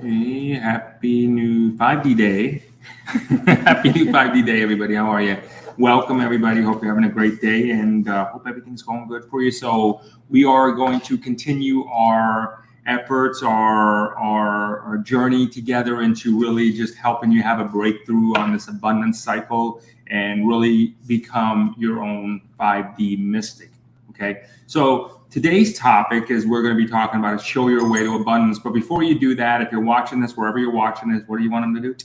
Hey, happy new 5D day. Happy new 5D day, everybody. How are you? Welcome, everybody. Hope you're having a great day and hope everything's going good for you. So, we are going to continue our efforts, our journey together into really just helping you have a breakthrough on this abundance cycle and really become your own 5D mystic. Okay. So, today's topic is we're going to be talking about show your way to abundance. But before you do that, if you're watching this, wherever you're watching this, what do you want them to do?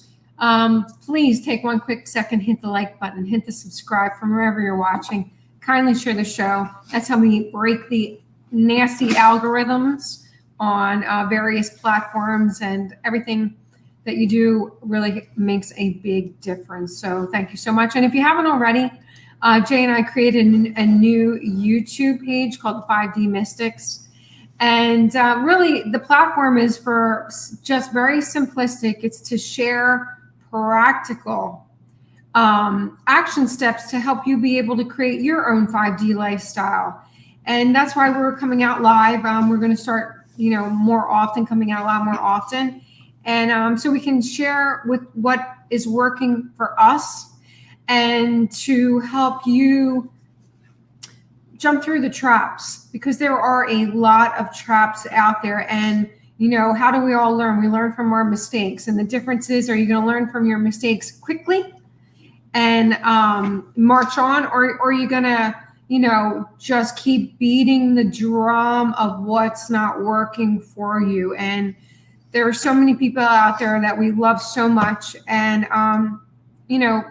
Please take one quick second, hit the like button, hit the subscribe from wherever you're watching. Kindly share the show. That's how we break the nasty algorithms on various platforms, and everything that you do really makes a big difference. So thank you so much. And if you haven't already, Jay and I created a new YouTube page called the 5D Mystics. And really, the platform is for just very simplistic. It's to share practical action steps to help you be able to create your own 5D lifestyle. And that's why we're coming out live. We're going to start, more often, coming out live more often. And so we can share with what is working for us and to help you jump through the traps, because there are a lot of traps out there. And how do we all learn? We learn from our mistakes. And the difference is, are you going to learn from your mistakes quickly and march on, or are you going to just keep beating the drum of what's not working for you? And there are so many people out there that we love so much, and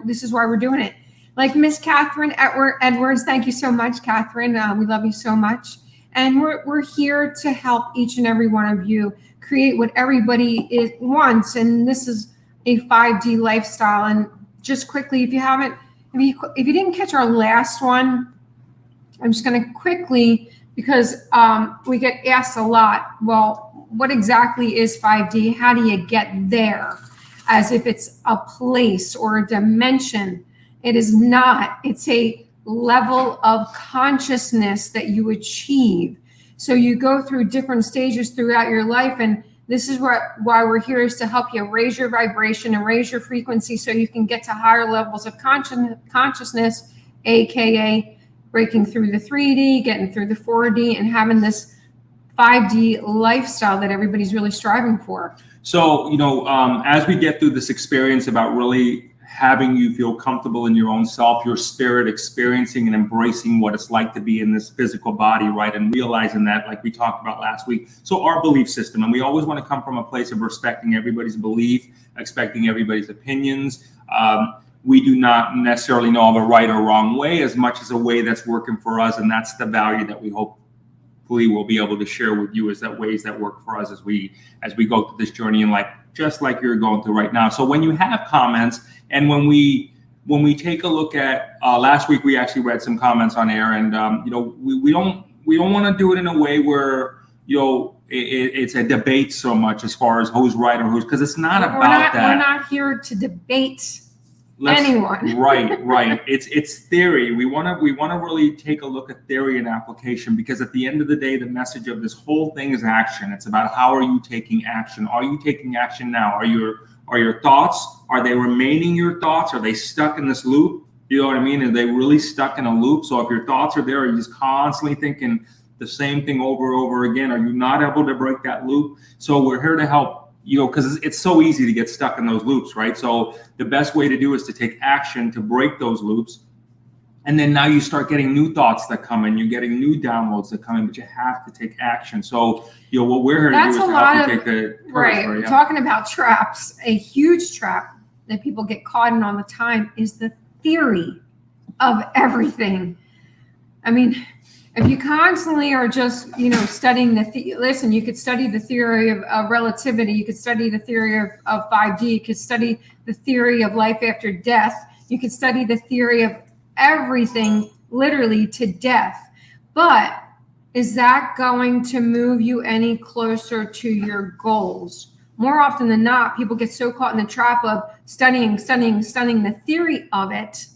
this is why we're doing it. Like Miss Catherine Edwards, thank you so much, Catherine. We love you so much. And we're here to help each and every one of you create what everybody wants. And this is a 5D lifestyle. And just quickly, if you didn't catch our last one, I'm just going to quickly, because we get asked a lot, well, what exactly is 5D? How do you get there? As if it's a place or a dimension. It is not. It's a level of consciousness that you achieve. So you go through different stages throughout your life, and this is why we're here, is to help you raise your vibration and raise your frequency so you can get to higher levels of consciousness, aka breaking through the 3D, getting through the 4D, and having this 5D lifestyle that everybody's really striving for. So, as we get through this experience about really having you feel comfortable in your own self, your spirit, experiencing and embracing what it's like to be in this physical body, right? And realizing that, like we talked about last week. So our belief system, and we always want to come from a place of respecting everybody's belief, expecting everybody's opinions. We do not necessarily know of a right or wrong way, as much as a way that's working for us. And that's the value that we hope we'll be able to share with you, is that ways that work for us as we go through this journey in life, just like you're going through right now. So when you have comments, and when we take a look at last week, we actually read some comments on air, and we don't want to do it in a way where it's a debate so much as far as who's right or who's, because it's not about that. We're not here to debate anyone. Right. It's theory. We want to really take a look at theory and application, because at the end of the day, the message of this whole thing is action. It's about how are you taking action? Are you taking action now? Are your thoughts, are they remaining your thoughts? Are they stuck in this loop? You know what I mean? Are they really stuck in a loop? So if your thoughts are there, are you just constantly thinking the same thing over and over again? Are you not able to break that loop? So we're here to help. Because it's so easy to get stuck in those loops, right? So the best way to do is to take action to break those loops. And then now you start getting new thoughts that come in, you're getting new downloads that come in, but you have to take action. So, what we're here to do is to help you take the right. Talking about traps, a huge trap that people get caught in all the time is the theory of everything. I mean, if you constantly are just, studying listen, you could study the theory of relativity. You could study the theory of 5D. You could study the theory of life after death. You could study the theory of everything, literally to death. But is that going to move you any closer to your goals? More often than not, people get so caught in the trap of studying the theory of it,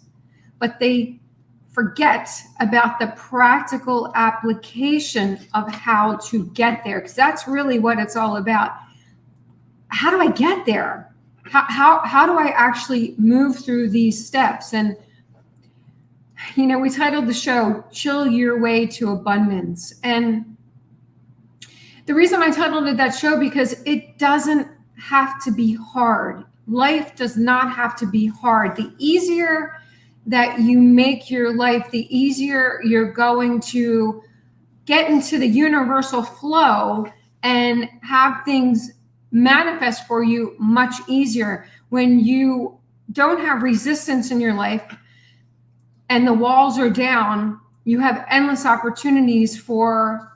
but they forget about the practical application of how to get there, because that's really what it's all about. how do I get there? How do I actually move through these steps? And, you know, we titled the show, Chill Your Way to Abundance. And the reason I titled it that show, because it doesn't have to be hard. Life does not have to be hard. The easier that you make your life, the easier you're going to get into the universal flow and have things manifest for you much easier. When you don't have resistance in your life and the walls are down, you have endless opportunities for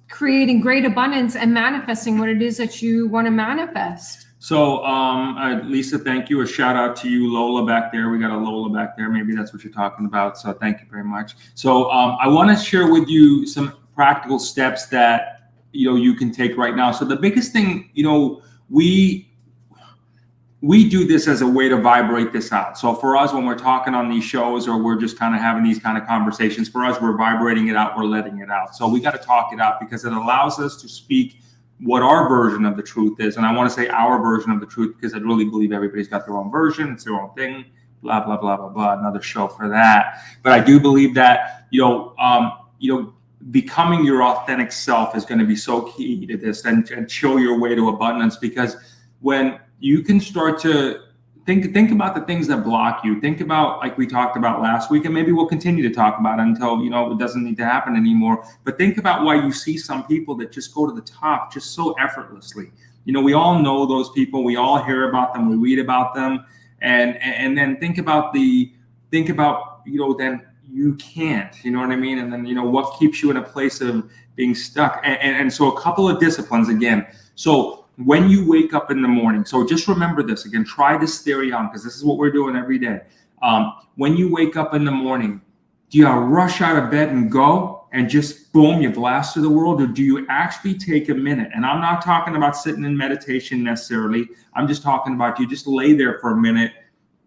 creating great abundance and manifesting what it is that you want to manifest. So, Lisa, thank you. A shout out to you, Lola, back there. We got a Lola back there. Maybe that's what you're talking about. So thank you very much. So I want to share with you some practical steps that, you know, you can take right now. So the biggest thing, you know, we do this as a way to vibrate this out. So for us, when we're talking on these shows or we're just kind of having these kind of conversations, for us, we're vibrating it out, we're letting it out. So we got to talk it out because it allows us to speak what our version of the truth is. And I want to say our version of the truth because I really believe everybody's got their own version. It's their own thing, blah, blah, blah, blah, blah. Another show for that. But I do believe that, you know, becoming your authentic self is going to be so key to this and chill your way to abundance, because when you can start to think about the things that block you, think about, like we talked about last week, and maybe we'll continue to talk about it until, you know, it doesn't need to happen anymore. But think about why you see some people that just go to the top just so effortlessly. You know, we all know those people. We all hear about them. We read about them. And then think about, you know, then you can't, you know what I mean? And then, you know, what keeps you in a place of being stuck? And so a couple of disciplines again. So when you wake up in the morning, so just remember this again, try this theory on, because this is what we're doing every day. When you wake up in the morning, do you rush out of bed and go and just boom, you blast through the world? Or do you actually take a minute? And I'm not talking about sitting in meditation necessarily. I'm just talking about you just lay there for a minute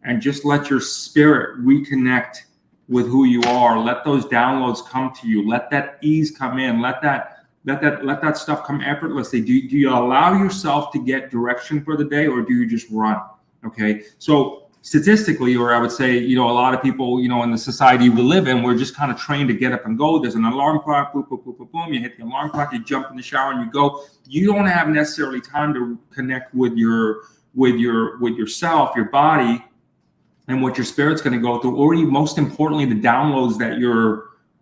and just let your spirit reconnect with who you are. Let those downloads come to you. Let that ease come in. Let that stuff come effortlessly. Do you allow yourself to get direction for the day, or do you just run? Okay. So statistically, or I would say, you know, a lot of people, you know, in the society we live in, we're just kind of trained to get up and go. There's an alarm clock, boom, boom, boom, boom, boom. You hit the alarm clock, you jump in the shower and you go. You don't have necessarily time to connect with yourself, your body, and what your spirit's going to go through, or even most importantly, the downloads that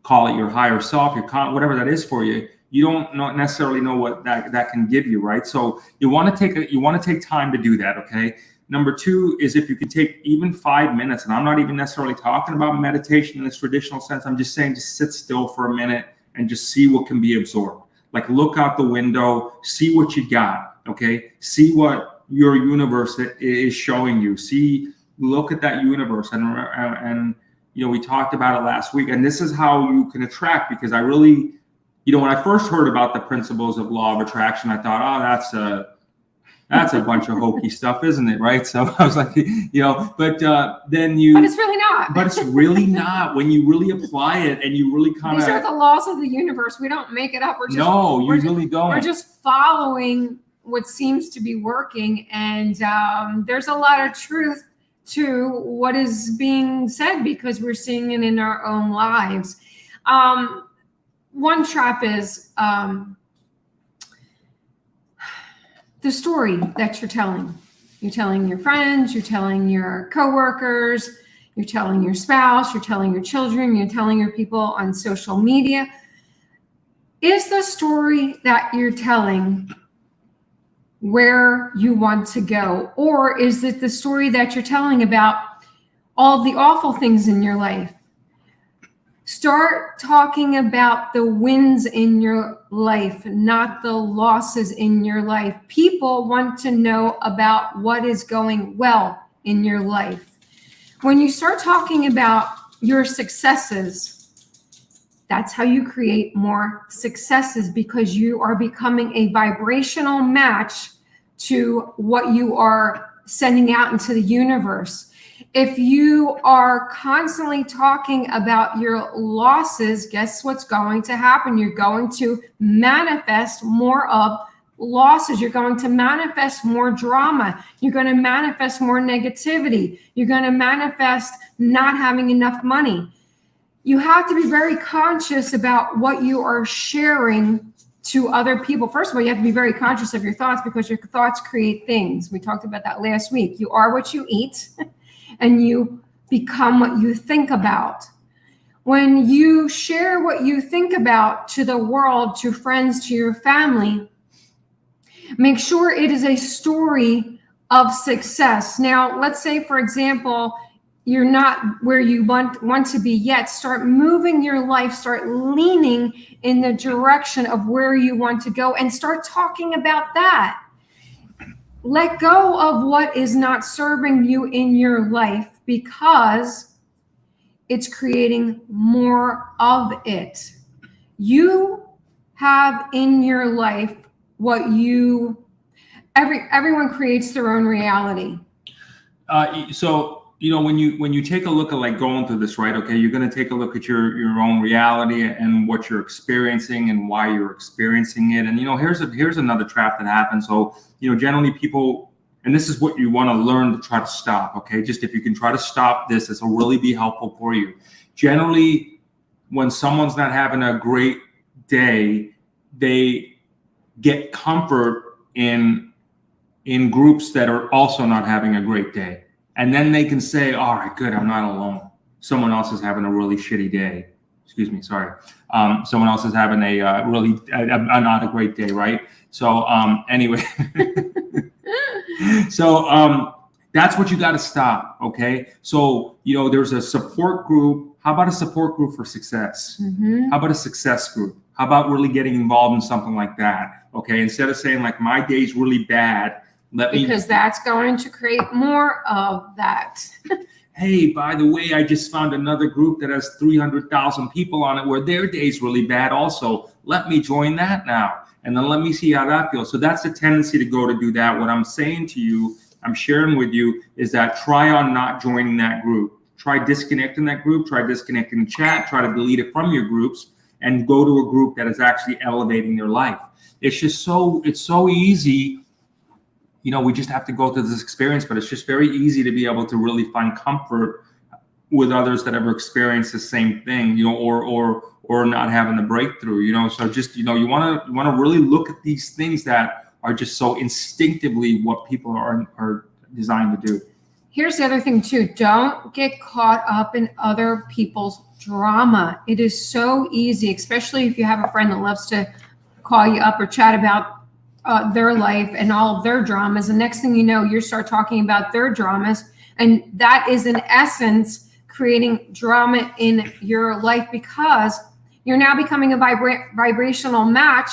call it your higher self, whatever that is for you. You don't necessarily know what that can give you, right? So you want to take time to do that, okay? Number two is if you can take even 5 minutes, and I'm not even necessarily talking about meditation in this traditional sense. I'm just saying just sit still for a minute and just see what can be absorbed. Like look out the window, see what you got, okay? See what your universe is showing you. Look at that universe, and you know, we talked about it last week, and this is how you can attract, because I really, you know, when I first heard about the principles of law of attraction, I thought, oh, that's a bunch of hokey stuff, isn't it? Right? So I was like, you know, but it's really not. But it's really not when you really apply it and you really kind of. These are the laws of the universe. We don't make it up. Really don't. We're just following what seems to be working, and there's a lot of truth to what is being said because we're seeing it in our own lives. One trap is the story that you're telling. You're telling your friends, you're telling your coworkers, you're telling your spouse, you're telling your children, you're telling your people on social media. Is the story that you're telling where you want to go? Or is it the story that you're telling about all the awful things in your life? Start talking about the wins in your life, not the losses in your life. People want to know about what is going well in your life. When you start talking about your successes, that's how you create more successes, because you are becoming a vibrational match to what you are sending out into the universe. If you are constantly talking about your losses, guess what's going to happen? You're going to manifest more of losses. You're going to manifest more drama. You're going to manifest more negativity. You're going to manifest not having enough money. You have to be very conscious about what you are sharing to other people. First of all, you have to be very conscious of your thoughts, because your thoughts create things. We talked about that last week. You are what you eat, and you become what you think about. When you share what you think about to the world, to friends, to your family, make sure it is a story of success. Now, let's say, for example, you're not where you want to be yet. Start moving your life, start leaning in the direction of where you want to go, and start talking about that. Let go of what is not serving you in your life, because it's creating more of it. You have in your life what everyone creates their own reality. So, when you take a look at like going through this, right? Okay, you're going to take a look at your own reality and what you're experiencing and why you're experiencing it. And here's another trap that happens. So generally people, and this is what you want to learn to try to stop. Okay, just if you can try to stop this will really be helpful for you. Generally, when someone's not having a great day, they get comfort in groups that are also not having a great day. And then they can say, all right, good, I'm not alone. Someone else is having a really shitty day. Excuse me, sorry. Someone else is having not a great day, right? So anyway, so that's what you got to stop, okay? So, there's a support group. How about a support group for success? Mm-hmm. How about a success group? How about really getting involved in something like that, okay? Instead of saying like, my day's really bad, because that's going to create more of that. Hey, by the way, I just found another group that has 300,000 people on it where their day's really bad also. Let me join that now. And then let me see how that feels. So that's the tendency to go to do that. What I'm saying to you, I'm sharing with you, is that try on not joining that group. Try disconnecting that group. Try disconnecting the chat. Try to delete it from your groups and go to a group that is actually elevating your life. It's so easy. We just have to go through this experience, but it's just very easy to be able to really find comfort with others that ever experienced the same thing, or not having the breakthrough, So just, you want to really look at these things that are just so instinctively what people are designed to do. Here's the other thing too. Don't get caught up in other people's drama. It is so easy, especially if you have a friend that loves to call you up or chat about their life and all of their dramas. And next thing you know, you start talking about their dramas. And that is in essence creating drama in your life, because you're now becoming a vibrational match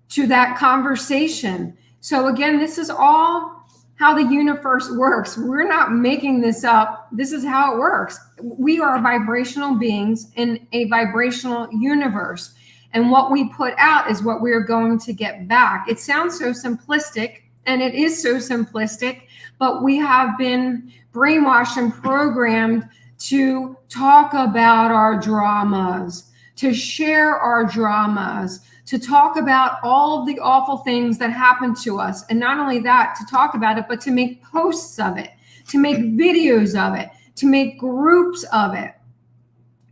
to that conversation. So again, this is all how the universe works. We're not making this up. This is how it works. We are vibrational beings in a vibrational universe. And what we put out is what we're going to get back. It sounds so simplistic, and it is so simplistic, but we have been brainwashed and programmed to talk about our dramas, to share our dramas, to talk about all of the awful things that happen to us. And not only that, to talk about it, but to make posts of it, to make videos of it, to make groups of it.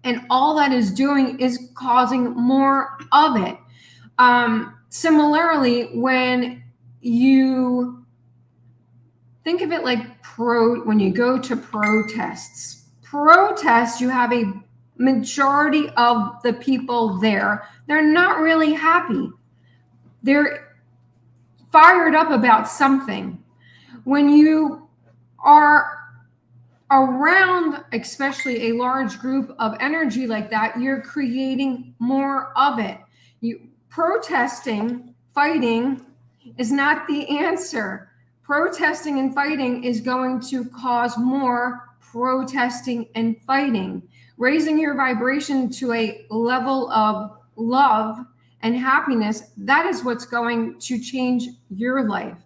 And all that is doing is causing more of it. Similarly, when you think of it like when you go to protests, you have a majority of the people there. They're not really happy. They're fired up about something. When you are around, especially a large group of energy like that, you're creating more of it. Protesting, fighting is not the answer. Protesting and fighting is going to cause more protesting and fighting. Raising your vibration to a level of love and happiness, that is what's going to change your life.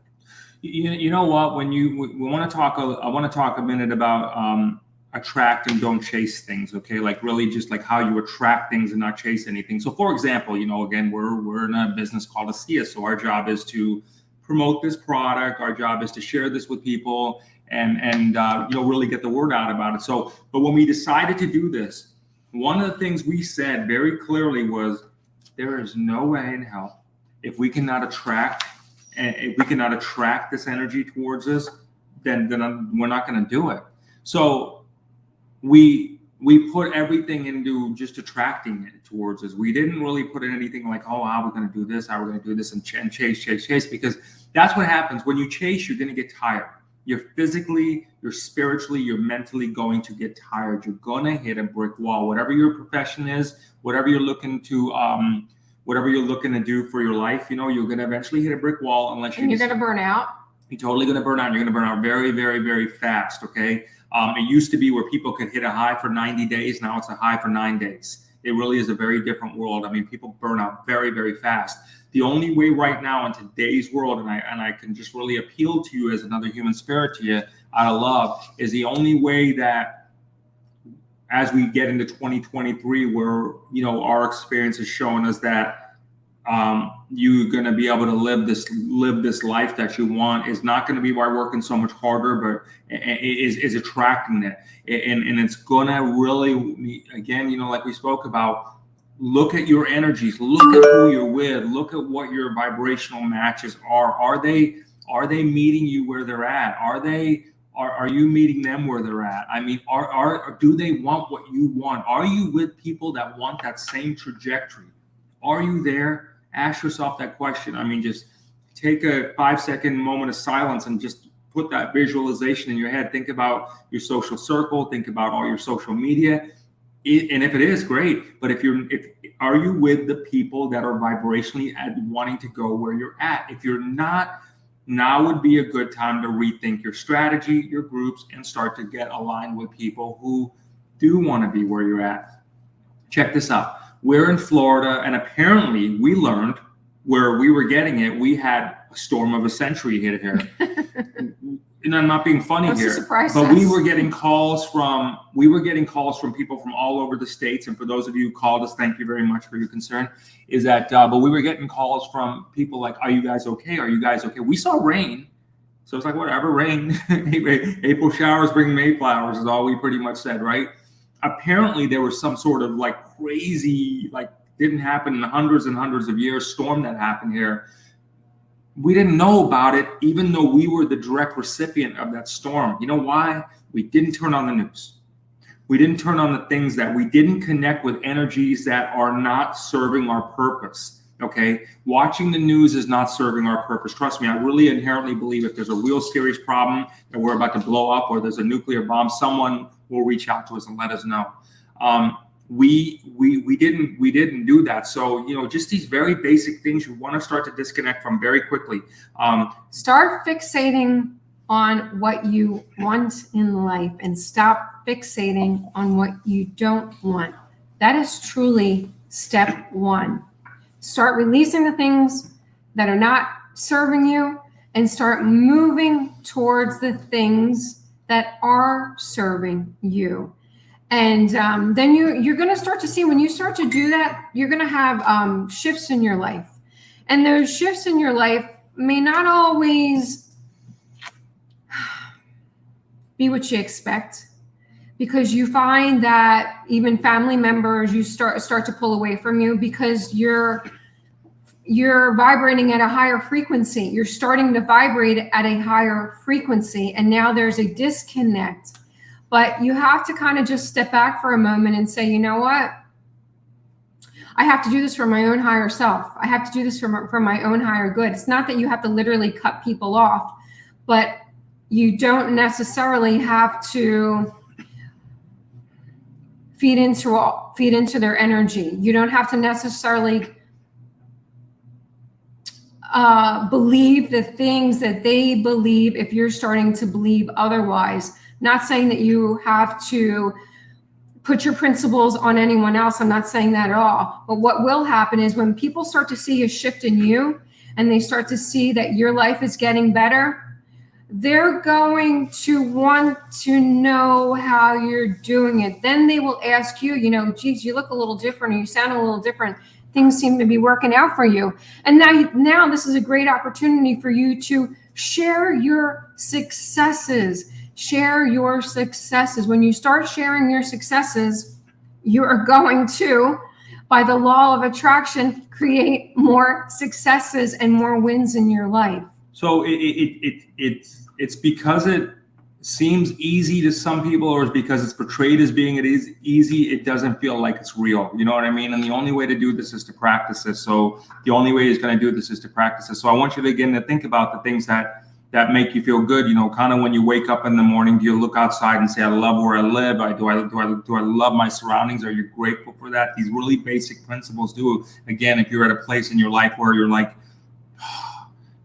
You know what? When we want to talk, I want to talk a minute about attract and don't chase things, okay? Like really just like how you attract things and not chase anything. So for example, again, we're in a business called ASEA. So our job is to promote this product. Our job is to share this with people and really get the word out about it. So, but when we decided to do this, one of the things we said very clearly was there is no way in hell if we cannot attract this energy towards us, then we're not going to do it. So we put everything into just attracting it towards us. We didn't really put in anything like, oh, how we're going to do this, how we're going to do this, and chase, because that's what happens. When you chase, you're going to get tired. You're physically, you're spiritually, you're mentally going to get tired. You're going to hit a brick wall. Whatever your profession is, whatever you're looking to do for your life, you're going to eventually hit a brick wall unless you're going to burn out. You're totally going to burn out. You're going to burn out very, very, very fast. Okay. It used to be where people could hit a high for 90 days. Now it's a high for 9 days. It really is a very different world. I mean, people burn out very, very fast. The only way right now in today's world, and I can just really appeal to you as another human spirit to you out of love, is the only way that as we get into 2023, where, our experience is showing us that you're going to be able to live this life that you want is not going to be by working so much harder, but is attracting it. And it's going to really, again, like we spoke about, look at your energies, look at who you're with, look at what your vibrational matches are. Are they meeting you where they're at? Are you meeting them where they're at? I mean, do they want what you want? Are you with people that want that same trajectory? Are you there? Ask yourself that question. I mean, just take a 5-second moment of silence and just put that visualization in your head. Think about your social circle. Think about all your social media. And if it is, great. But are you with the people that are vibrationally wanting to go where you're at? If you're not, now would be a good time to rethink your strategy, your groups, and start to get aligned with people who do want to be where you're at. Check this out. We're in Florida, and apparently we learned where we were getting it. We had a storm of a century hit here. And I'm not being funny here, but we were getting calls from people from all over the states. And for those of you who called us, thank you very much for your concern. But we were getting calls from people like, "Are you guys okay? Are you guys okay?" We saw rain, so it's like whatever, rain. April showers bring May flowers is all we pretty much said, right? Apparently there was some sort of like crazy, like didn't happen in hundreds and hundreds of years storm that happened here. We didn't know about it, even though we were the direct recipient of that storm. You know why? We didn't turn on the news. We didn't turn on the things that we didn't connect with energies that are not serving our purpose. Okay. Watching the news is not serving our purpose. Trust me, I really inherently believe if there's a real serious problem that we're about to blow up or there's a nuclear bomb, someone will reach out to us and let us know. We didn't do that. So, just these very basic things you want to start to disconnect from very quickly. Start fixating on what you want in life and stop fixating on what you don't want. That is truly step one. Start releasing the things that are not serving you and start moving towards the things that are serving you. And then you're going to start to see, when you start to do that, you're going to have shifts in your life. And those shifts in your life may not always be what you expect, because you find that even family members, you start to pull away from you because you're vibrating at a higher frequency. You're starting to vibrate at a higher frequency, and now there's a disconnect. But you have to kind of just step back for a moment and say, you know what? I have to do this for my own higher self. I have to do this for my own higher good. It's not that you have to literally cut people off, but you don't necessarily have to feed into their energy. You don't have to necessarily believe the things that they believe if you're starting to believe otherwise. Not saying that you have to put your principles on anyone else. I'm not saying that at all. But what will happen is when people start to see a shift in you and they start to see that your life is getting better, they're going to want to know how you're doing it. Then they will ask you, geez, you look a little different, or you sound a little different. Things seem to be working out for you. And now this is a great opportunity for you to share your successes. Share your successes. When you start sharing your successes, you are going to, by the law of attraction, create more successes and more wins in your life. So it's because it seems easy to some people, or it's because it's portrayed as being easy, it doesn't feel like it's real. You know what I mean? And the only way to do this is to practice this. So the only way he's going to do this is to practice this. So I want you to begin to think about the things that make you feel good. Kind of when you wake up in the morning, do you look outside and say, I love where I live? Do I love my surroundings? Are you grateful for that? These really basic principles do. Again, if you're at a place in your life where you're like,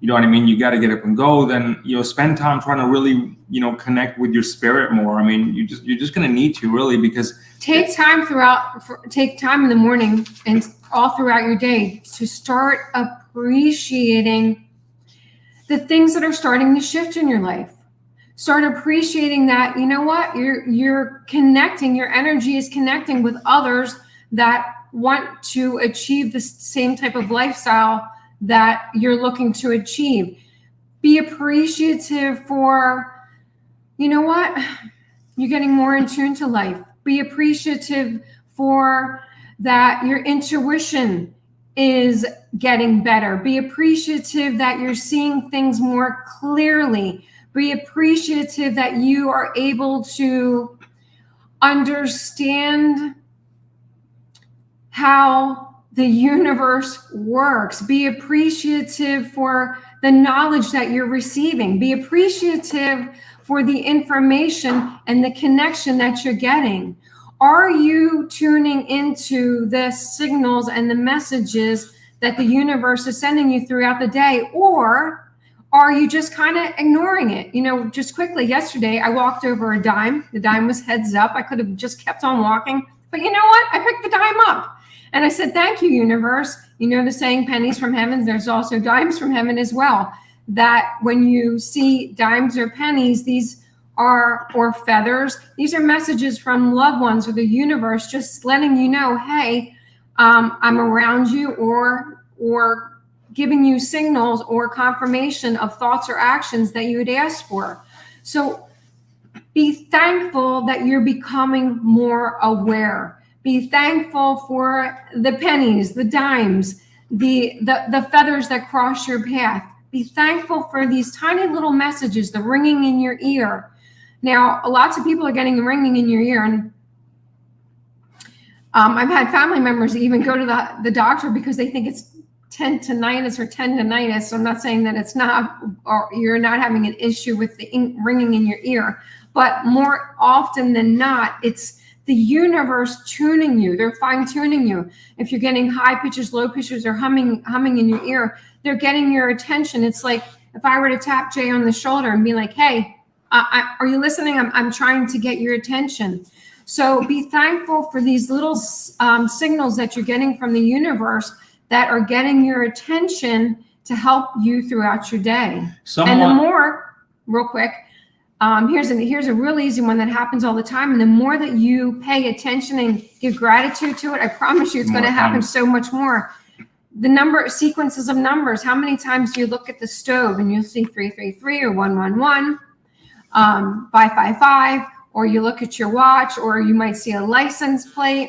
you know what I mean, you got to get up and go, then spend time trying to really connect with your spirit more. I mean, you're just going to need to, really, because take time in the morning and all throughout your day to start appreciating the things that are starting to shift in your life. Start appreciating that, you're connecting, your energy is connecting with others that want to achieve the same type of lifestyle that you're looking to achieve. Be appreciative for, you're getting more in tune to life. Be appreciative for that your intuition is getting better. Be appreciative that you're seeing things more clearly. Be appreciative that you are able to understand how the universe works. Be appreciative for the knowledge that you're receiving. Be appreciative for the information and the connection that you're getting. Are you tuning into the signals and the messages that the universe is sending you throughout the day? Or are you just kind of ignoring it? Just quickly, yesterday, I walked over a dime. The dime was heads up. I could have just kept on walking. But you know what? I picked the dime up. And I said, thank you, universe. The saying, pennies from heaven, there's also dimes from heaven as well. That when you see dimes or pennies, or feathers, these are messages from loved ones or the universe just letting you know, hey, I'm around you, or giving you signals or confirmation of thoughts or actions that you had asked for. So be thankful that you're becoming more aware. Be thankful for the pennies, the dimes, the feathers that cross your path. Be thankful for these tiny little messages, the ringing in your ear. Now, lots of people are getting a ringing in your ear, and I've had family members even go to the doctor because they think it's tinnitus or tendinitis. So I'm not saying that it's not, or you're not having an issue with the ringing in your ear, but more often than not, it's the universe tuning you. They're fine tuning you. If you're getting high pitches, low pitches, or humming in your ear, they're getting your attention. It's like if I were to tap Jay on the shoulder and be like, hey, are you listening? I'm trying to get your attention. So be thankful for these little signals that you're getting from the universe that are getting your attention to help you throughout your day. And the more, real quick, here's a real easy one that happens all the time. And the more that you pay attention and give gratitude to it, I promise you it's going to happen so much more. The sequences of numbers. How many times do you look at the stove and you'll see 333 or 111, 555, or you look at your watch, or you might see a license plate,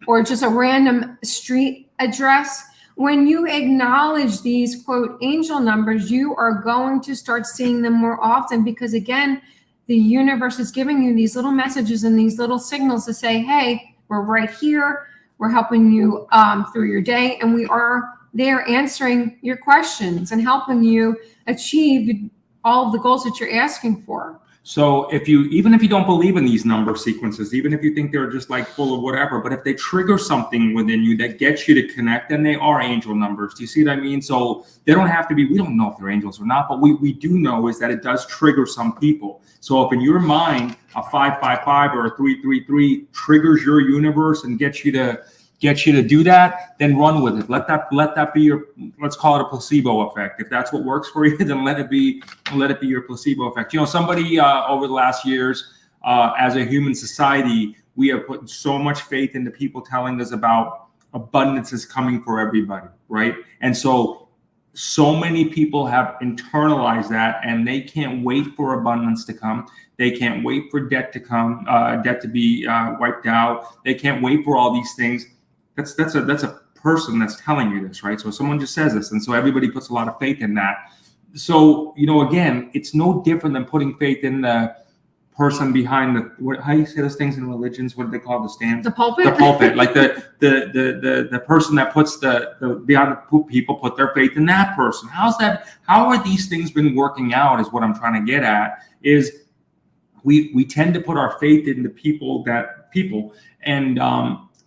or just a random street address. When you acknowledge these, quote, angel numbers, you are going to start seeing them more often, because again, the universe is giving you these little messages and these little signals to say, hey, we're right here. We're helping you through your day, and we are there answering your questions and helping you achieve all of the goals that you're asking for. So even if you don't believe in these number sequences, even if you think they're just like full of whatever, but if they trigger something within you that gets you to connect, then they are angel numbers. Do you see what I mean? So they don't have to be, we don't know if they're angels or not, but we do know is that it does trigger some people. So if in your mind, a 555 or a 333 triggers your universe and gets you to gets you to do that, then run with it. Let that be your, let's call it a placebo effect. If that's what works for you, then let it be your placebo effect. You know, somebody over the last years, as a human society, we have put so much faith into people telling us about abundance is coming for everybody, right? And so many people have internalized that, and they can't wait for abundance to come. They can't wait for debt to come, debt to be wiped out. They can't wait for all these things. That's a person that's telling you this, right? So someone just says this, and so everybody puts a lot of faith in that. So, you know, again, it's no different than putting faith in the person behind the, how do you say those things in religions? What do they call the stand? The pulpit. The pulpit, like the person that puts the beyond the people put their faith in that person. How's that? How are these things been working out? Is what I'm trying to get at. Is we tend to put our faith in the people and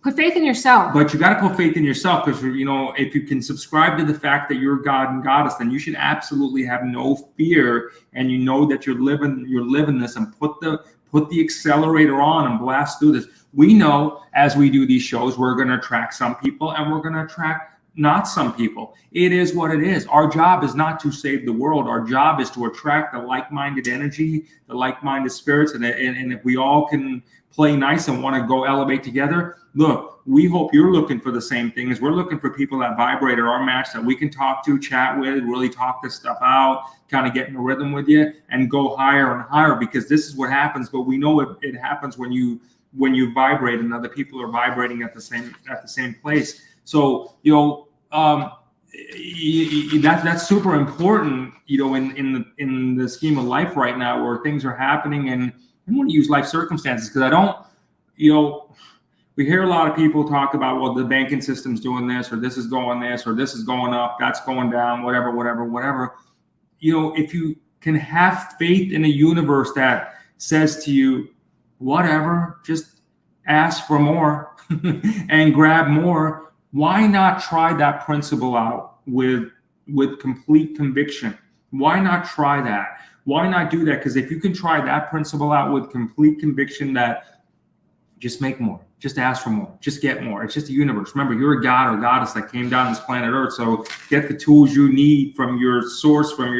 put faith in yourself. But you got to put faith in yourself, because, you know, if you can subscribe to the fact that you're God and goddess, then you should absolutely have no fear, and you know that you're living this, and put the accelerator on and blast through this. We know as we do these shows, we're going to attract some people, and we're going to attract not some people. It is what it is. Our job is not to save the world. Our job is to attract the like-minded energy, the like-minded spirits, and if we all can play nice and want to go elevate together. Look, we hope you're looking for the same thing as we're looking for people that vibrate at our match, that we can talk to, chat with, really talk this stuff out, kind of get in a rhythm with you and go higher and higher, because this is what happens. But we know it happens when you vibrate and other people are vibrating at the same place. So, you know, that's super important, you know, in the scheme of life right now, where things are happening. And I want to use life circumstances, because I don't, you know, we hear a lot of people talk about, well, the banking system's doing this, or this is going this, or this is going up, that's going down, whatever. You know, if you can have faith in a universe that says to you, whatever, just ask for more and grab more, why not try that principle out with complete conviction? Why not try that? Why not do that? Because if you can try that principle out with complete conviction, that just make more, just ask for more, just get more. It's just a universe. Remember, you're a god or goddess that came down this planet Earth. So get the tools you need from your source, from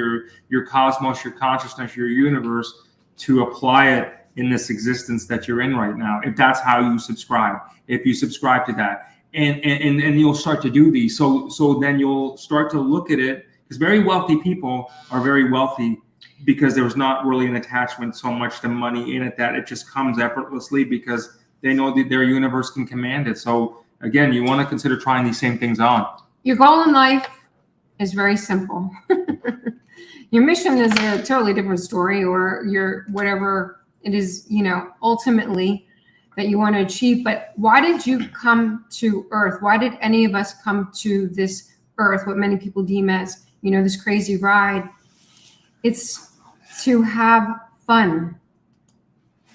your cosmos, your consciousness, your universe, to apply it in this existence that you're in right now. If that's how you subscribe, if you subscribe to that, and you'll start to do these. So then you'll start to look at it, because very wealthy people are very wealthy because there was not really an attachment so much to money in it, that it just comes effortlessly because they know that their universe can command it. So again, you want to consider trying these same things on. Your goal in life is very simple. Your mission is a totally different story, or your whatever it is, you know, ultimately that you want to achieve. But why did you come to Earth? Why did any of us come to this Earth, what many people deem as, you know, this crazy ride? It's to have fun.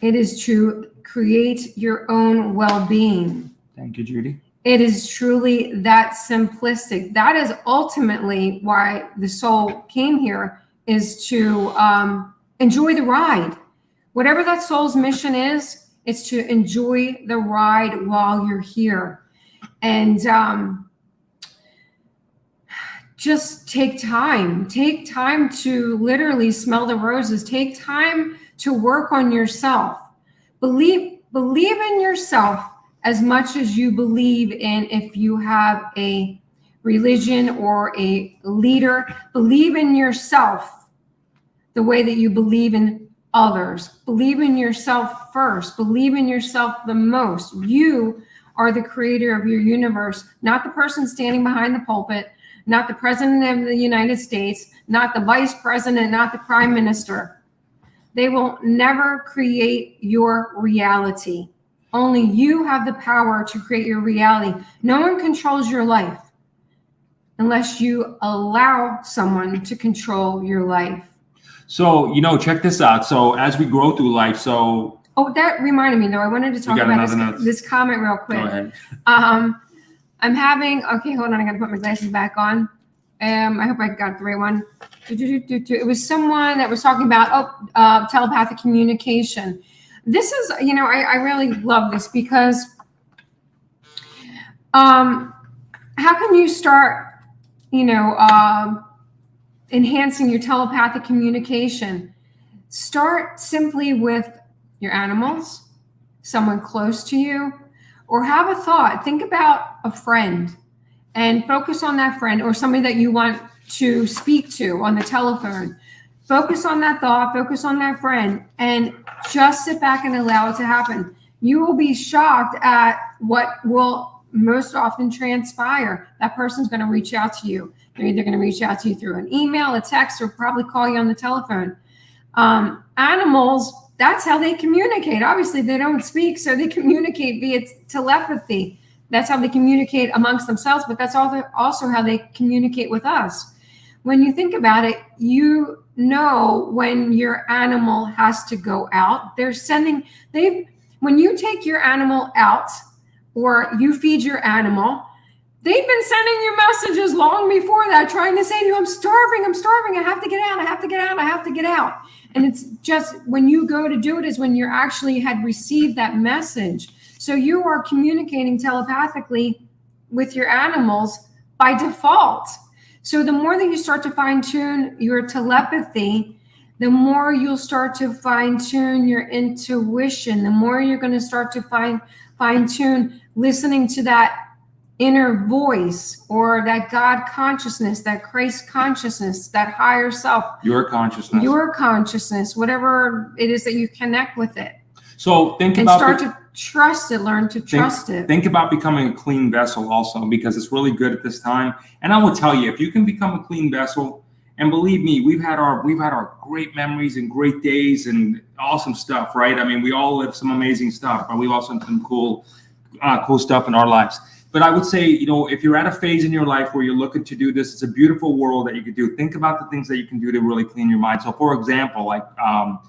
It is to create your own well-being. Thank you, Judy. It is truly that simplistic. That is ultimately why the soul came here, is to enjoy the ride. Whatever that soul's mission is, it's to enjoy the ride while you're here. And just take time to literally smell the roses. Take time to work on yourself. Believe in yourself as much as you believe in, if you have a religion or a leader. Believe in yourself the way that you believe in others. Believe in yourself first. Believe in yourself the most. You are the creator of your universe, not the person standing behind the pulpit, not the president of the United States, not the vice president, not the prime minister. They will never create your reality. Only you have the power to create your reality. No one controls your life unless you allow someone to control your life. So, you know, check this out. So as we grow through life, so... Oh, that reminded me, though. I wanted to talk about this comment real quick. Go ahead. I'm having, okay, hold on. I got to put my glasses back on. I hope I got the right one. It was someone that was talking about telepathic communication. This is, you know, I really love this because How can you start, enhancing your telepathic communication? Start simply with your animals, someone close to you, or have a thought. Think about a friend and focus on that friend or somebody that you want to speak to on the telephone. Focus on that thought, focus on that friend, and just sit back and allow it to happen. You will be shocked at what will most often transpire. That person's going to reach out to you. They're either going to reach out to you through an email, a text, or probably call you on the telephone. Animals, that's how they communicate. Obviously, they don't speak, so they communicate via telepathy. That's how they communicate amongst themselves, but that's also how they communicate with us. When you think about it, you know when your animal has to go out. When you take your animal out or you feed your animal, they've been sending you messages long before that, trying to say to you, I'm starving, I have to get out, I have to get out, I have to get out. And it's just when you go to do it is when you actually had received that message. So you are communicating telepathically with your animals by default. So the more that you start to fine tune your telepathy, the more you'll start to fine tune your intuition, the more you're going to start to fine tune listening to that inner voice or that God consciousness, that Christ consciousness, that higher self. Your consciousness, whatever it is that you connect with it. So think and about start to trust it, learn to trust it. Think about becoming a clean vessel also, because it's really good at this time. And I will tell you, if you can become a clean vessel, and believe me, we've had our great memories and great days and awesome stuff, right? I mean, we all live some amazing stuff, but we've also done some cool stuff in our lives. But I would say, if you're at a phase in your life where you're looking to do this, it's a beautiful world that you could do. Think about the things that you can do to really clean your mind. So for example, like, I'm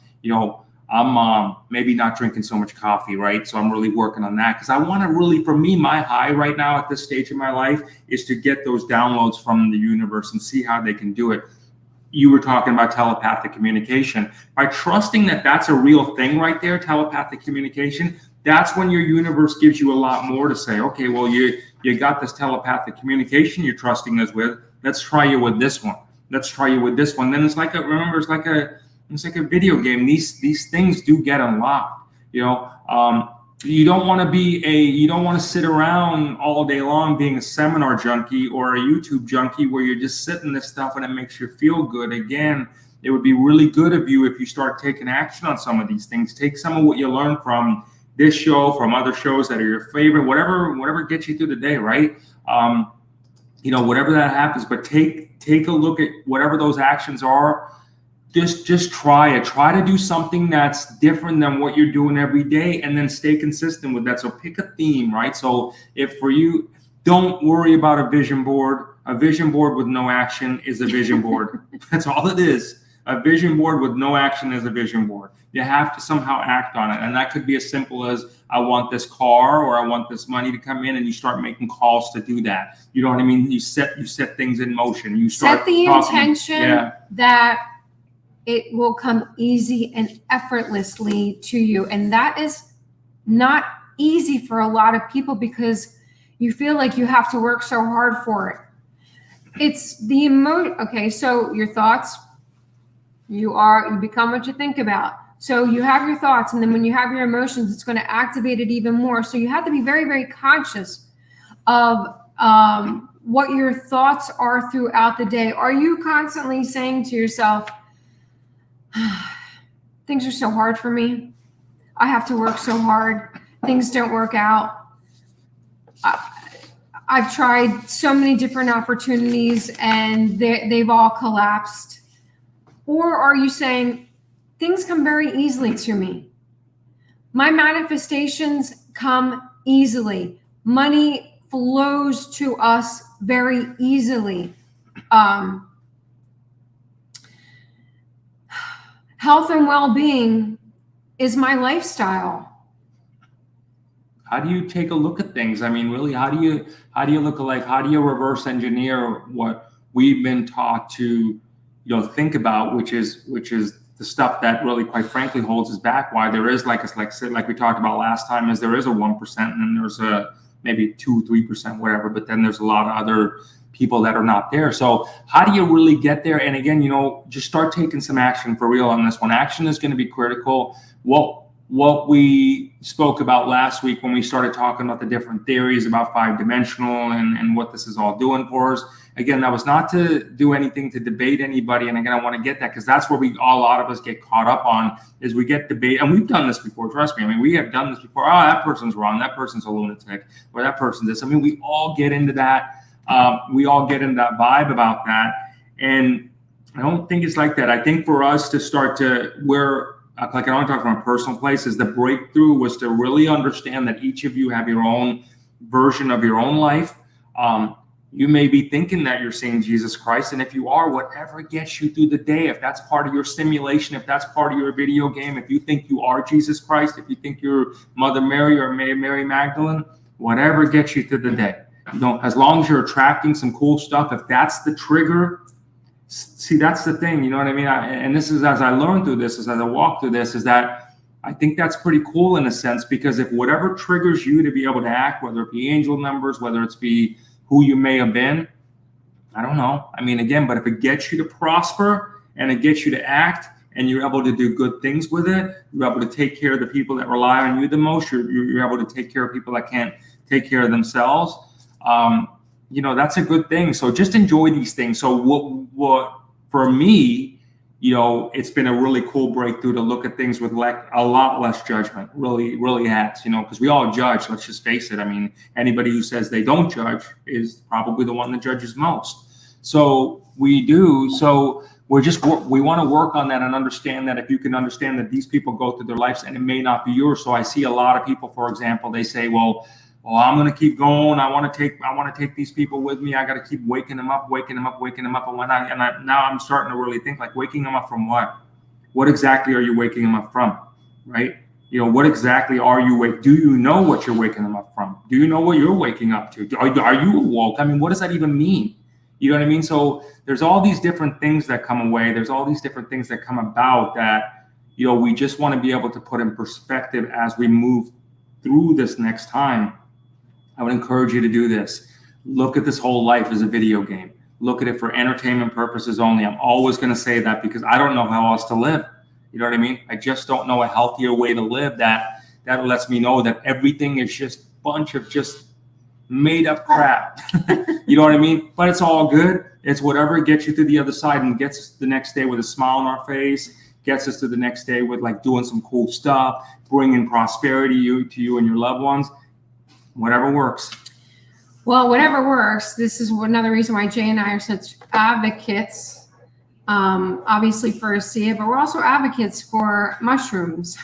maybe not drinking so much coffee, right? So I'm really working on that because I want to really, for me, my high right now at this stage of my life is to get those downloads from the universe and see how they can do it. You were talking about telepathic communication. By trusting that that's a real thing right there, telepathic communication, that's when your universe gives you a lot more to say, okay, well, you got this telepathic communication you're trusting us with. Let's try you with this one. Let's try you with this one. Then it's like a video game. These things do get unlocked. You don't want to sit around all day long being a seminar junkie or a YouTube junkie where you're just sitting this stuff and it makes you feel good. Again, it would be really good of you if you start taking action on some of these things. Take some of what you learned from this show, from other shows that are your favorite, whatever gets you through the day, right? Whatever that happens, but take a look at whatever those actions are. Just try it. Try to do something that's different than what you're doing every day, and then stay consistent with that. So pick a theme, right? So if for you, don't worry about a vision board. A vision board with no action is a vision board. That's all it is. A vision board with no action is a vision board. You have to somehow act on it. And that could be as simple as, I want this car or I want this money to come in, and you start making calls to do that. You know what I mean? You set things in motion. You start set the intention that it will come easy and effortlessly to you. And that is not easy for a lot of people because you feel like you have to work so hard for it. It's the emotion. Okay, so your thoughts, you become what you think about. So you have your thoughts, and then when you have your emotions, it's going to activate it even more. So you have to be very, very conscious of what your thoughts are throughout the day. Are you constantly saying to yourself, things are so hard for me. I have to work so hard. Things don't work out. I've tried so many different opportunities and they've all collapsed. Or are you saying, things come very easily to me. My manifestations come easily. Money flows to us very easily. Health and well-being is my lifestyle. How do you take a look at things? I mean, really, how do you reverse engineer what we've been taught to, think about, which is the stuff that really, quite frankly, holds us back. Why there is, like we talked about last time, is there is a 1%, and then maybe 2-3%, whatever. But then there's a lot of other people that are not there. So how do you really get there? And again, just start taking some action for real on this one. Action is going to be critical. What we spoke about last week when we started talking about the different theories about 5-dimensional and what this is all doing for us. Again, that was not to do anything to debate anybody. And again, I want to get that, because that's where a lot of us get caught up on, is we get debate. And we've done this before, trust me. I mean, we have done this before. Oh, that person's wrong. That person's a lunatic. Or that person's this. I mean, we all get into that. We all get into that vibe about that. And I don't think it's like that. I think for us to start to, like I want to talk from a personal place, is the breakthrough was to really understand that each of you have your own version of your own life. You may be thinking that you're seeing Jesus Christ. And if you are, whatever gets you through the day, if that's part of your simulation, if that's part of your video game, if you think you are Jesus Christ, if you think you're Mother Mary or Mary Magdalene, whatever gets you through the day. As long as you're attracting some cool stuff, if that's the trigger, see, that's the thing, you know what I mean? And this is, as I learned through this, as I walk through this, is that I think that's pretty cool in a sense, because if whatever triggers you to be able to act, whether it be angel numbers, whether it's be who you may have been, I don't know. I mean, again, but if it gets you to prosper and it gets you to act and you're able to do good things with it, you're able to take care of the people that rely on you the most, you're able to take care of people that can't take care of themselves. That's a good thing. So just enjoy these things. So what for me, it's been a really cool breakthrough to look at things with a lot less judgment. Really, really has, because we all judge. Let's just face it. I mean, anybody who says they don't judge is probably the one that judges most. So we do. So we want to work on that and understand that if you can understand that these people go through their lives and it may not be yours. So I see a lot of people, for example, they say, well, I'm going to keep going. I want to take these people with me. I got to keep waking them up. And now I'm starting to really think, like, waking them up from what? What exactly are you waking them up from? Right? What exactly are you do you know what you're waking them up from? Do you know what you're waking up to? Are you awoke? I mean, what does that even mean? You know what I mean? So there's all these different things that come away. There's all these different things that come about that, we just want to be able to put in perspective as we move through this next time. I would encourage you to do this. Look at this whole life as a video game. Look at it for entertainment purposes only. I'm always going to say that because I don't know how else to live. You know what I mean? I just don't know a healthier way to live that lets me know that everything is just a bunch of just made up crap. You know what I mean? But it's all good. It's whatever gets you to the other side and gets us the next day with a smile on our face, gets us to the next day with like doing some cool stuff, bringing prosperity to you and your loved ones. Whatever works. Well, whatever works. This is another reason why Jay and I are such advocates, obviously for ASEA, but we're also advocates for mushrooms.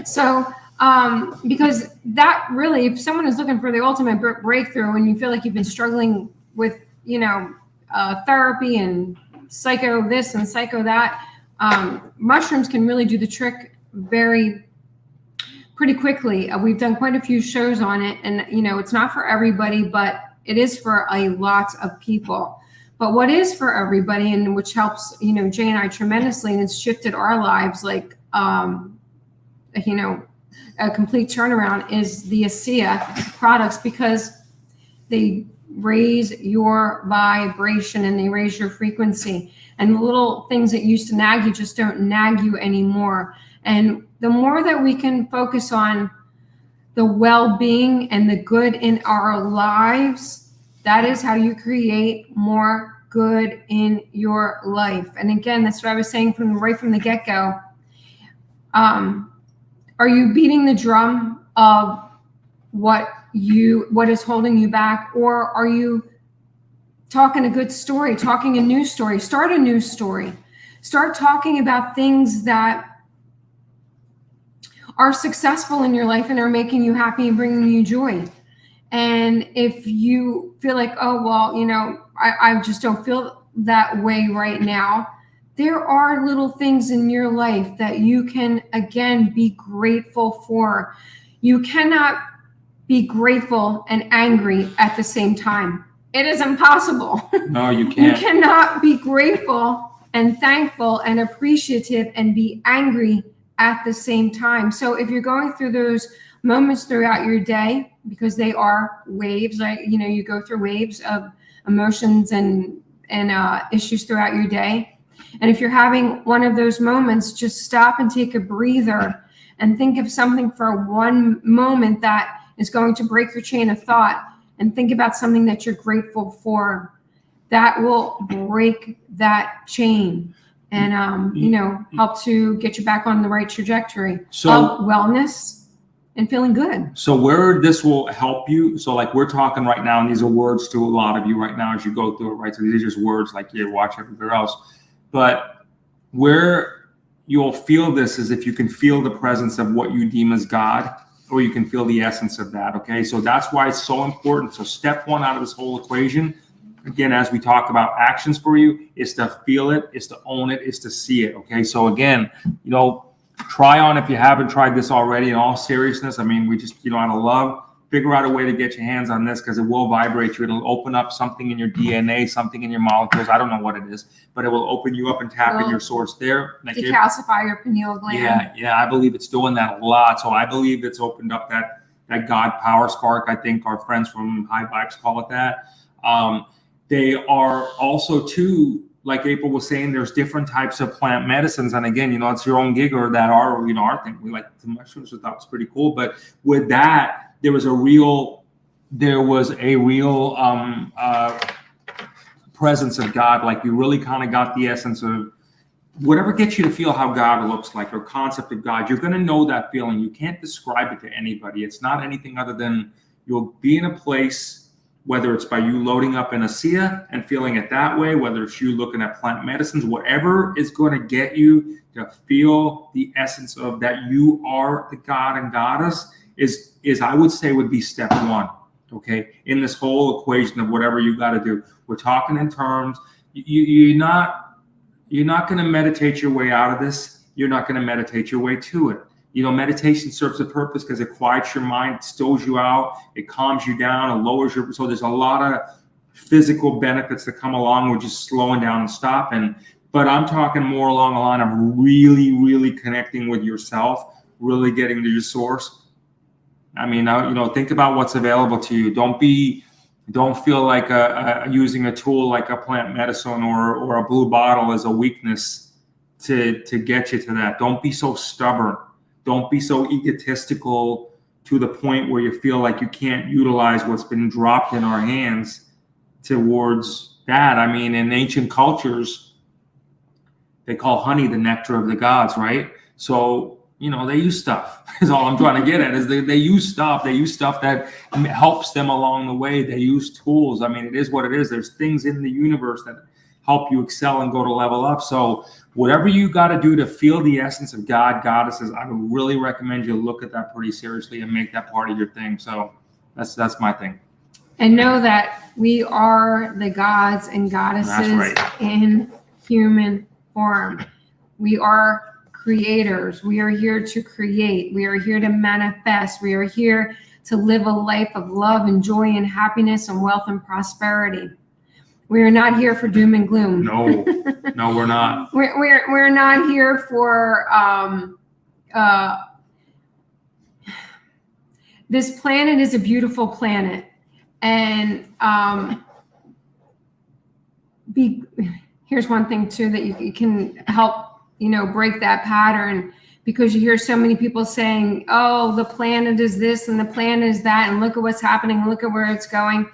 So, because that really, if someone is looking for the ultimate breakthrough and you feel like you've been struggling with, therapy and psycho this and psycho that, mushrooms can really do the trick pretty quickly. We've done quite a few shows on it, and it's not for everybody, but it is for a lot of people. But what is for everybody, and which helps Jay and I tremendously, and it's shifted our lives like a complete turnaround, is the ASEA products, because they raise your vibration and they raise your frequency, and the little things that used to nag you just don't nag you anymore. And the more that we can focus on the well-being and the good in our lives, that is how you create more good in your life. And again, that's what I was saying right from the get-go. Are you beating the drum of what is holding you back, or are you talking a good story, talking a new story? Start a new story. Start talking about things that are successful in your life and are making you happy and bringing you joy. And if you feel like, oh, well, I just don't feel that way right now, there are little things in your life that you can, again, be grateful for. You cannot be grateful and angry at the same time. It is impossible. No, you can't. You cannot be grateful and thankful and appreciative and be angry at the same time. So if you're going through those moments throughout your day, because they are waves, right? You know, you go through waves of emotions and issues throughout your day. And if you're having one of those moments, just stop and take a breather and think of something for one moment that is going to break your chain of thought, and think about something that you're grateful for. That will break that chain and, you know, help to get you back on the right trajectory of wellness and feeling good. So where this will help you, so like we're talking right now, and these are words to a lot of you right now as you go through it, right? So these are just words like you watch everywhere else. But where you'll feel this is if you can feel the presence of what you deem as God, or you can feel the essence of that, okay? So that's why it's so important. So step one out of this whole equation, again, as we talk about actions for you, is to feel it, is to own it, is to see it, okay? So again, you know, try on, if you haven't tried this already, in all seriousness, I mean, we just, you know, out of love, figure out a way to get your hands on this, because it will vibrate you. It'll open up something in your DNA, something in your molecules. I don't know what it is, but it will open you up and tap in your source there. Like decalcify your pineal gland. Yeah, I believe it's doing that a lot. So I believe it's opened up that God power spark. I think our friends from High Vibes call it that. They are also too, like April was saying, there's different types of plant medicines. And again, you know, it's your own gigger that are, you know, our thing. We like the mushrooms, we thought was pretty cool. But with that, there was a real presence of God. Like you really kind of got the essence of whatever gets you to feel how God looks like, or concept of God. You're going to know that feeling. You can't describe it to anybody. It's not anything other than you'll be in a place, whether it's by you loading up in ASEA and feeling it that way, whether it's you looking at plant medicines, whatever is going to get you to feel the essence of that you are the God and Goddess is I would say would be step one, okay, in this whole equation of whatever you got to do. We're talking in terms, you're not going to meditate your way out of this. You're not going to meditate your way to it. You know, meditation serves a purpose because it quiets your mind, it stills you out, it calms you down, it lowers your, so there's a lot of physical benefits that come along with just slowing down and stopping. But I'm talking more along the line of really, really connecting with yourself, really getting to your source. I mean, you know, think about what's available to you. Don't feel like using a tool like a plant medicine or a blue bottle as a weakness to get you to that. Don't be so stubborn. Don't be so egotistical to the point where you feel like you can't utilize what's been dropped in our hands towards that. I mean, in ancient cultures, they call honey the nectar of the gods, right? So, you know, they use stuff. Is all I'm trying to get at is they use stuff. They use stuff that helps them along the way. They use tools. I mean, it is what it is. There's things in the universe that help you excel and go to level up. So whatever you got to do to feel the essence of God, goddesses, I would really recommend you look at that pretty seriously and make that part of your thing. So that's my thing. And know that we are the gods and goddesses in human form. We are creators. We are here to create. We are here to manifest. We are here to live a life of love and joy and happiness and wealth and prosperity. We are not here for doom and gloom. No, we're not. We're not here for this planet is a beautiful planet, and here's one thing too that you can help, you know, break that pattern, because you hear so many people saying, "Oh, the planet is this and the planet is that, and look at what's happening, and look at where it's going."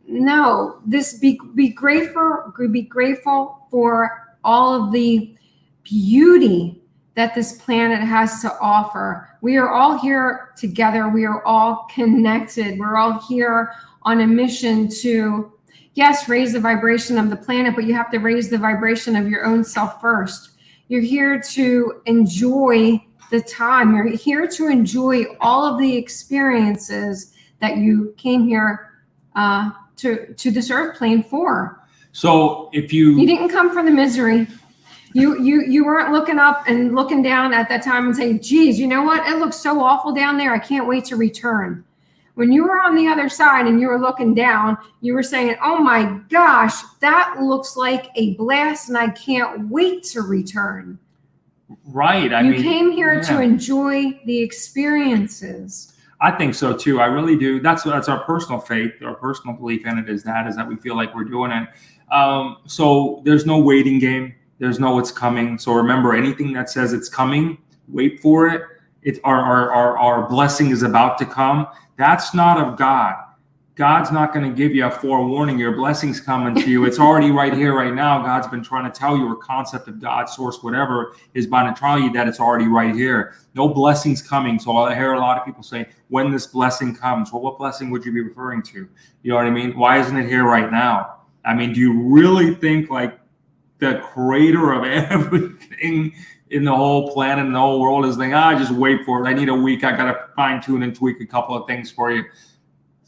No, be grateful for all of the beauty that this planet has to offer. We are all here together. We are all connected. We're all here on a mission to, yes, raise the vibration of the planet, but you have to raise the vibration of your own self first. You're here to enjoy the time. You're here to enjoy all of the experiences that you came here to this earth plane for. So if you didn't come for the misery, you weren't looking up and looking down at that time and saying, geez, you know what? It looks so awful down there. I can't wait to return. When you were on the other side and you were looking down, you were saying, oh my gosh, that looks like a blast and I can't wait to return. Right. I You mean, came here yeah. to enjoy the experiences. I think so too. I really do. That's our personal faith, our personal belief in it is that we feel like we're doing it. So there's no waiting game. There's no it's coming. So remember, anything that says it's coming, wait for it. It's our blessing is about to come. That's not of God. God's not going to give you a forewarning. Your blessing's coming to you. It's already right here, right now. God's been trying to tell you, a concept of God, source, whatever, is trying to tell you that it's already right here. No blessing's coming. So I hear a lot of people say, when this blessing comes, well, what blessing would you be referring to? You know what I mean? Why isn't it here right now? I mean, do you really think like the creator of everything in the whole planet and the whole world is thinking, just wait for it. I need a week. I got to fine tune and tweak a couple of things for you.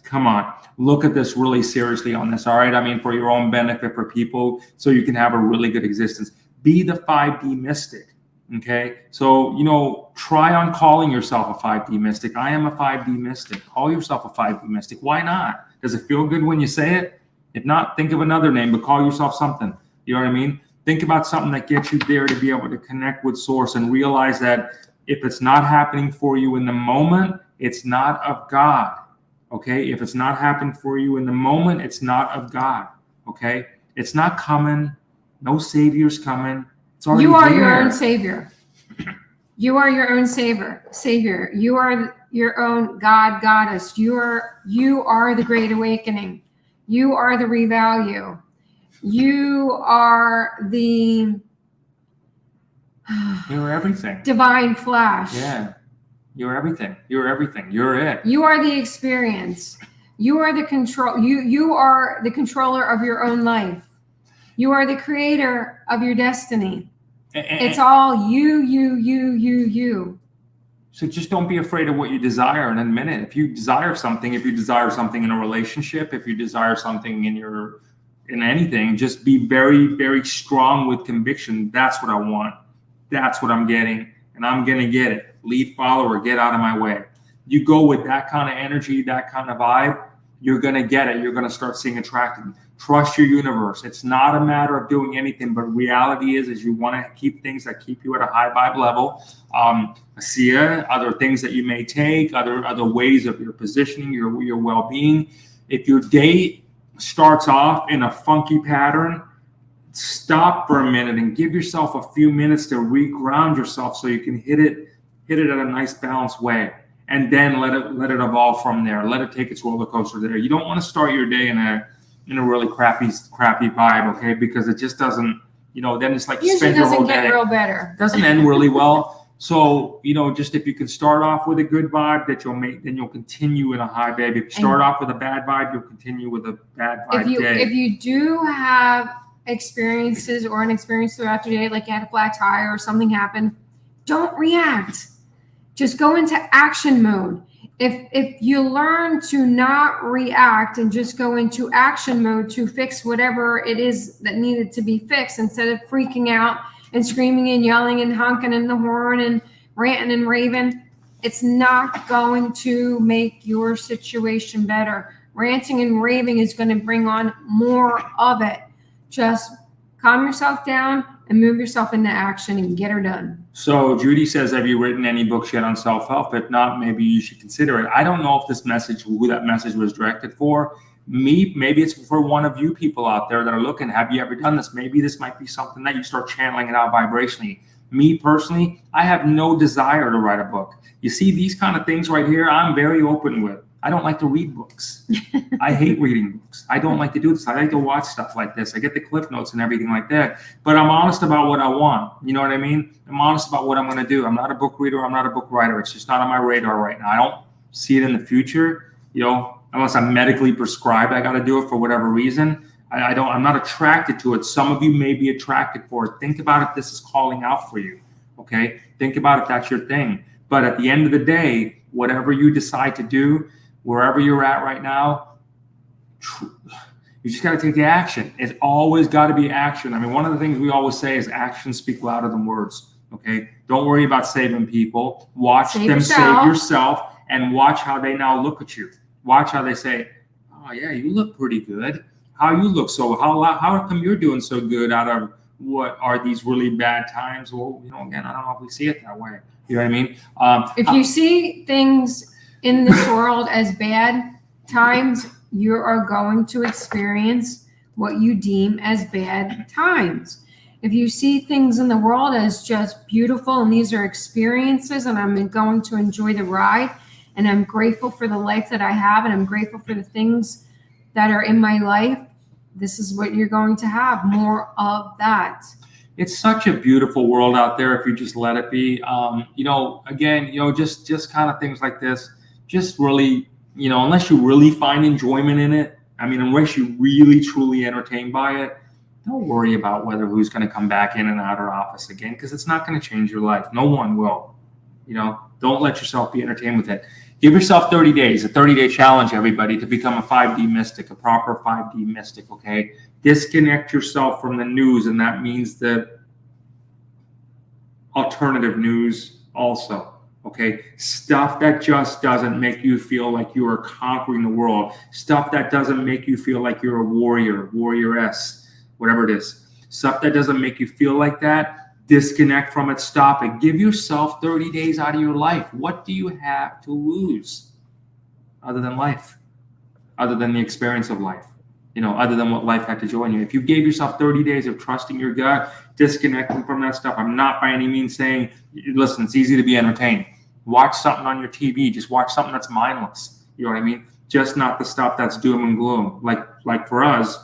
Come on, look at this really seriously on this. All right. I mean, for your own benefit, for people, so you can have a really good existence. Be the 5D mystic. Okay. So, try on calling yourself a 5D mystic. I am a 5D mystic. Call yourself a 5D mystic. Why not? Does it feel good when you say it? If not, think of another name, but call yourself something. You know what I mean? Think about something that gets you there to be able to connect with source and realize that if it's not happening for you in the moment, it's not of God. Okay. If it's not happening for you in the moment, it's not of God. Okay. It's not coming. No savior's coming. It's already You are there. your own savior. You are your own savior. You are your own God, goddess. You are the great awakening. You are the revalue. You are the You're everything. divine flash. Yeah. You're everything. You're everything. You're it. You are the experience. You are the control. You are the controller of your own life. You are the creator of your destiny. It's all you. So just don't be afraid of what you desire and admit it. If you desire something in a relationship, if you desire something in anything, just be very, very strong with conviction. That's what I want. That's what I'm getting. And I'm going to get it. Lead, follower, get out of my way. You go with that kind of energy, that kind of vibe, you're going to get it. You're going to start seeing attractive. Trust your universe. It's not a matter of doing anything, but reality is you want to keep things that keep you at a high vibe level. ASEA, other things that you may take, other ways of your positioning, your well-being. If your day starts off in a funky pattern, stop for a minute and give yourself a few minutes to reground yourself so you can hit it at a nice balanced way, and then let it evolve from there. Let it take its roller coaster there. You don't want to start your day in a really crappy vibe, okay? Because it just doesn't, then it's like you spend your whole day. Usually doesn't get real better. It doesn't end really well. So, just if you can start off with a good vibe then you'll continue in a high vibe. If you start off with a bad vibe, you'll continue with a bad vibe day. If you do have experiences or an experience throughout your day, like you had a flat tire or something happened, don't react. Just go into action mode. If you learn to not react and just go into action mode to fix whatever it is that needed to be fixed, instead of freaking out and screaming and yelling and honking in the horn and ranting and raving, it's not going to make your situation better. Ranting and raving is going to bring on more of it. Just calm yourself down and move yourself into action and get her done. So Judy says, have you written any books yet on self-help? If not, maybe you should consider it. I don't know if who that message was directed for. Maybe it's for one of you people out there that are looking. Have you ever done this? Maybe this might be something that you start channeling it out vibrationally. Me personally, I have no desire to write a book. You see these kind of things right here, I'm very open with. I don't like to read books. I hate reading books. I don't like to do this. I like to watch stuff like this. I get the cliff notes and everything like that. But I'm honest about what I want. You know what I mean? I'm honest about what I'm going to do. I'm not a book reader. I'm not a book writer. It's just not on my radar right now. I don't see it in the future, unless I'm medically prescribed. I got to do it for whatever reason. I'm not attracted to it. Some of you may be attracted for it. Think about if this is calling out for you. Okay. Think about if that's your thing. But at the end of the day, whatever you decide to do, wherever you're at right now, you just got to take the action. It's always got to be action. I mean, one of the things we always say is actions speak louder than words. Okay. Don't worry about saving people. Watch them save yourself, and watch how they now look at you. Watch how they say, oh yeah, you look pretty good. How you look how come you're doing so good out of what are these really bad times? Well, you know, again, I don't know if we see it that way. You know what I mean? If you see things in this world as bad times, you are going to experience what you deem as bad times. If you see things in the world as just beautiful and these are experiences and I'm going to enjoy the ride and I'm grateful for the life that I have and I'm grateful for the things that are in my life, this is what you're going to have, more of that. It's such a beautiful world out there if you just let it be. You know, again, you know, just kind of things like this, just really, you know, unless you really find enjoyment in it, I mean, unless you really truly entertained by it, don't worry about whether who's going to come back in and out of office again, because it's not going to change your life. No one will. You know, don't let yourself be entertained with it. Give yourself 30 days, a 30-day challenge, everybody, to become a 5D mystic, a proper 5D mystic, okay? Disconnect yourself from the news, and that means the alternative news also, okay? Stuff that just doesn't make you feel like you are conquering the world. Stuff that doesn't make you feel like you're a warrior, warrioress, whatever it is. Stuff that doesn't make you feel like that, disconnect from it, stop it. Give yourself 30 days out of your life. What do you have to lose other than life, other than the experience of life, you know, other than what life had to join you? If you gave yourself 30 days of trusting your gut, disconnecting from that stuff, I'm not by any means saying, listen, it's easy to be entertained. Watch something on your TV. Just watch something that's mindless. You know what I mean? Just not the stuff that's doom and gloom. Like for us,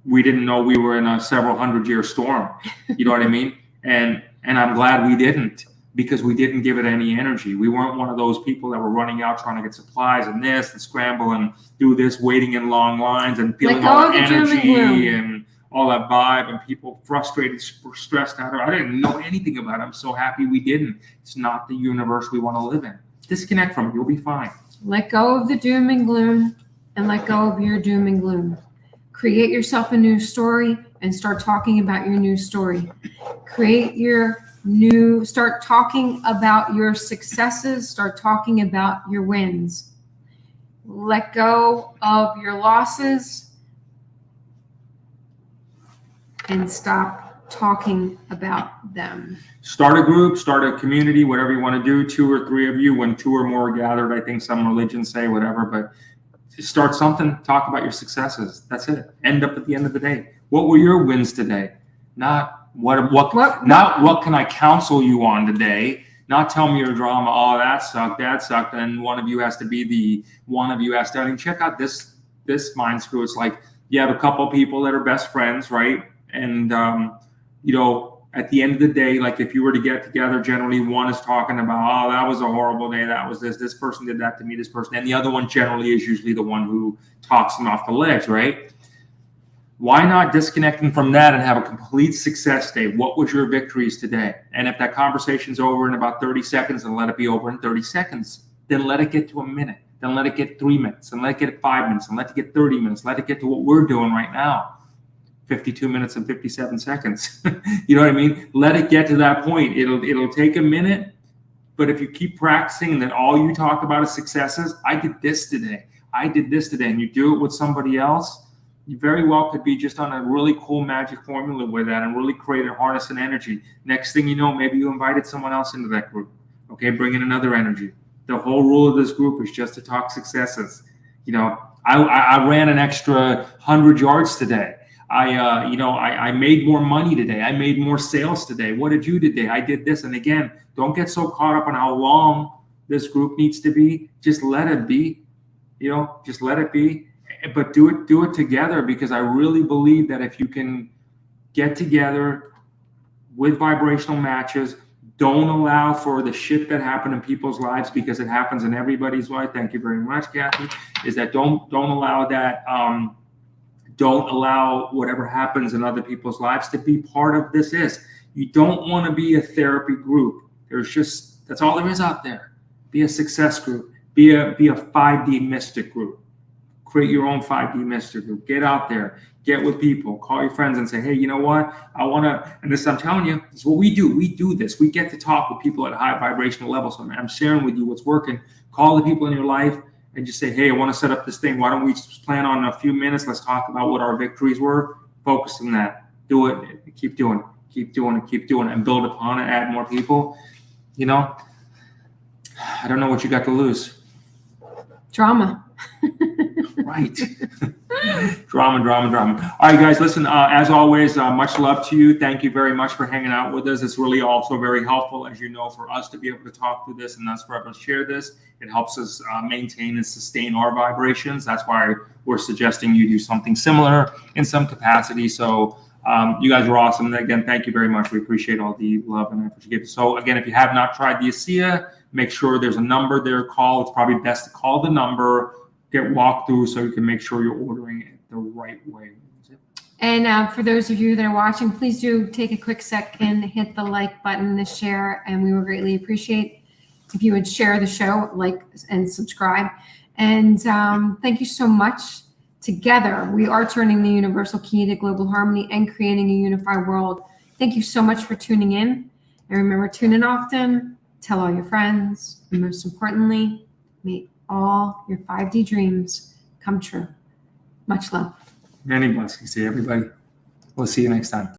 we didn't know we were in a several 100-year storm. You know what I mean? And I'm glad we didn't, because we didn't give it any energy. We weren't one of those people that were running out trying to get supplies and this and scramble and do this, waiting in long lines and feeling all the energy and all that vibe, and people frustrated, stressed out. I didn't know anything about it. I'm so happy we didn't. It's not the universe we want to live in. Disconnect from it. You'll be fine. Let go of the doom and gloom and let go of your doom and gloom. Create yourself a new story and start talking about your new story. Start talking about your successes, start talking about your wins. Let go of your losses and stop talking about them. Start a group, start a community, whatever you want to do, 2 or 3 of you, when 2 or more are gathered, I think some religions say, whatever, but start something, talk about your successes. That's it. End up at the end of the day. What were your wins today? Not what can I counsel you on today? Not tell me your drama. Oh, that sucked. And one of you has to I mean, check out this mind screw. It's like you have a couple people that are best friends, right? And you know, at the end of the day, like if you were to get together, generally one is talking about, oh, that was a horrible day. That was this person did that to me, this person. And the other one generally is usually the one who talks them off the ledge, right? Why not disconnecting from that and have a complete success day? What was your victories today? And if that conversation's over in about 30 seconds, then let it be over in 30 seconds. Then let it get to a minute. Then let it get 3 minutes. And let it get 5 minutes. And let it get 30 minutes. Let it get to what we're doing right now. 52 minutes and 57 seconds. You know what I mean? Let it get to that point. It'll take a minute, but if you keep practicing and then all you talk about is successes, I did this today, and you do it with somebody else, you very well could be just on a really cool magic formula with that and really create a harness and energy. Next thing you know, maybe you invited someone else into that group. Okay, bring in another energy. The whole rule of this group is just to talk successes. You know, I ran an extra 100 yards today. I made more money today. I made more sales today. What did you do today? I did this. And again, don't get so caught up on how long this group needs to be. Just let it be, just let it be, but do it together, because I really believe that if you can get together with vibrational matches, don't allow for the shit that happened in people's lives, because it happens in everybody's life. Thank you very much, Kathy. Is that don't allow that, don't allow whatever happens in other people's lives to be part of this. You don't want to be a therapy group. That's all there is out there. Be a success group. Be a 5D mystic group. Create your own 5D mystic group. Get out there. Get with people. Call your friends and say, hey, you know what? I want to, and this, I'm telling you, this is what we do. We do this. We get to talk with people at a high vibrational level. So I'm sharing with you what's working. Call the people in your life and just say, hey, I want to set up this thing. Why don't we just plan on a few minutes? Let's talk about what our victories were. Focus on that. Do it. Keep doing it. Keep doing it. Keep doing it, and build upon it. Add more people. You know, I don't know what you got to lose. Drama. Right. Drama. All right, guys, listen, as always, much love to you. Thank you very much for hanging out with us. It's really also very helpful, as you know, for us to be able to talk through this and us for us to share this. It helps us maintain and sustain our vibrations. That's why we're suggesting you do something similar in some capacity. So you guys are awesome. And again, thank you very much. We appreciate all the love and effort you give. So again, if you have not tried the ASEA, make sure there's a number there. Call. It's probably best to call the number, get walked through so you can make sure you're ordering it the right way. And for those of you that are watching, please do take a quick second, hit the like button, the share, and we would greatly appreciate if you would share the show, like and subscribe. And thank you so much. Together, we are turning the universal key to global harmony and creating a unified world. Thank you so much for tuning in. And remember, tune in often, tell all your friends, and most importantly, may all your 5D dreams come true. Much love. Many blessings to everybody. We'll see you next time.